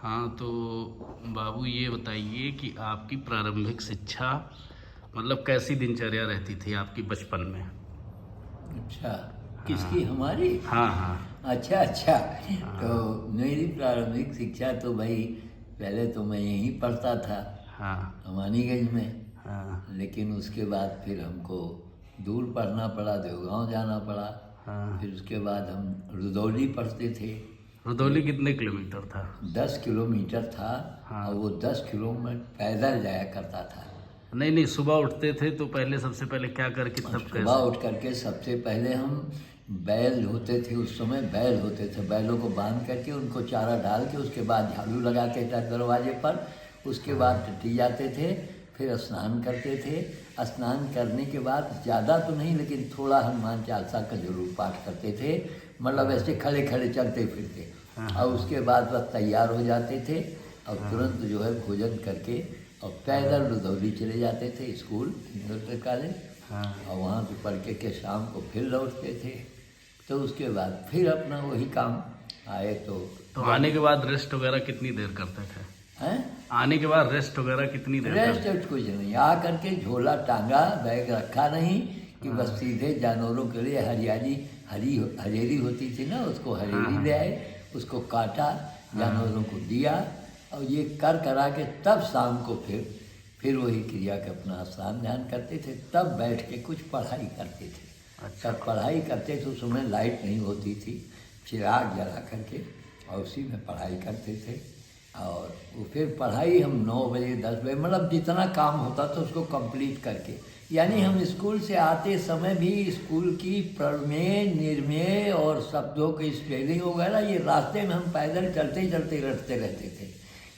हाँ, तो बाबू ये बताइए कि आपकी प्रारंभिक शिक्षा मतलब कैसी दिनचर्या रहती थी आपकी बचपन में? अच्छा, हाँ, किसकी, हमारी? हाँ, हाँ, अच्छा अच्छा। तो हाँ, मेरी प्रारंभिक शिक्षा तो भाई, पहले तो मैं यहीं पढ़ता था, हाँ, अमानीगंज में। हाँ, लेकिन उसके बाद फिर हमको दूर पढ़ना पड़ा, देवगांव जाना पड़ा। हाँ। फिर उसके बाद हम रुदौली पढ़ते थे। रुदौली कितने किलोमीटर था? 10 किलोमीटर था। और हाँ, वो 10 किलोमीटर पैदल जाया करता था। नहीं नहीं, सुबह उठते थे तो पहले सबसे पहले क्या करके और तब सुबह कैसे? उठ करके सबसे पहले हम बैल होते थे, उस समय बैल होते थे, बैलों को बांध करके उनको चारा डाल के उसके बाद झाड़ू लगाते थे दरवाजे पर। उसके बाद टट्टी जाते थे, फिर स्नान करते थे। स्नान करने के बाद ज़्यादा तो नहीं लेकिन थोड़ा हनुमान चालीसा का जरूर पाठ करते थे। मतलब ऐसे खड़े खड़े चलते फिरते। हाँ, और हाँ, उसके बाद बस तैयार हो जाते थे और हाँ, तुरंत जो है भोजन करके और पैदल रुदौली चले जाते थे स्कूल, इंटर कॉलेज। हाँ। और वहाँ से पढ़ के शाम को फिर लौटते थे। तो उसके बाद फिर अपना वही काम। आए तो तो आने जब के बाद रेस्ट वगैरह कितनी देर करते थे? हैं, आने के बाद रेस्ट वगैरह कितनी देर रेस्ट करते? वेस्ट कुछ नहीं, आ करके झोला टांगा, बैग रखा नहीं कि बस हाँ, सीधे जानवरों के लिए हरियाली, हरेरी होती थी ना, उसको हाँ, हरेरी ले हाँ, आए, उसको काटा, हाँ। जानवरों को दिया। और ये कर करा के तब शाम को फिर वही क्रिया के अपना स्नान ध्यान करते थे, तब बैठ के कुछ पढ़ाई करते थे। अच्छा। तब पढ़ाई करते थे, उस समय लाइट नहीं होती थी, चिराग जला करके और उसी में पढ़ाई करते थे। और वो फिर पढ़ाई हम 9 बजे 10 बजे मतलब जितना काम होता था उसको कंप्लीट करके, यानी हम स्कूल से आते समय भी स्कूल की प्रमेय निर्मेय और शब्दों की स्पेलिंग वगैरह ये रास्ते में हम पैदल चलते चलते रटते रहते थे।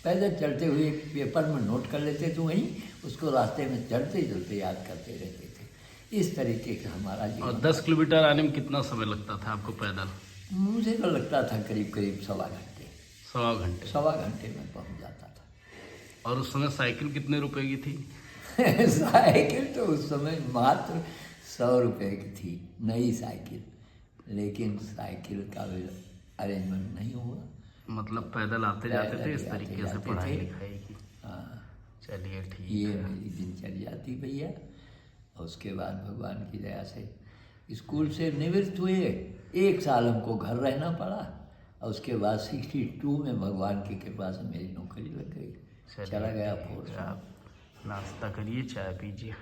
पैदल चलते हुए एक पेपर में नोट कर लेते थे, वहीं उसको रास्ते में चलते चलते याद करते रहते थे। इस तरीके का हमारा और जीवन 10 था। किलोमीटर आने में कितना समय लगता था आपको पैदल? मुझे तो लगता था करीब करीब सवा घंटे। 1.25 घंटे। सवा घंटे में पहुंच जाता था। और उस समय साइकिल कितने रुपए की थी? साइकिल तो उस समय मात्र 100 रुपये की थी, नई साइकिल। लेकिन साइकिल का भी अरेंजमेंट नहीं हुआ। मतलब पैदल आते जाते थे पैदल इस आते तरीके से जाते पढ़ाई थे। लिखाई की? हाँ, चलिए ठीक ये है। मेरी दिनचर्या थी भैया। और उसके बाद भगवान की दया से स्कूल से निवृत्त हुए। 1 साल हमको घर रहना पड़ा और उसके बाद 62 में भगवान की कृपा से मेरी नौकरी लग गई। चलिए चला गया ठीक फोर्स है, में। आप नाश्ता करिए, चाय पीजिए।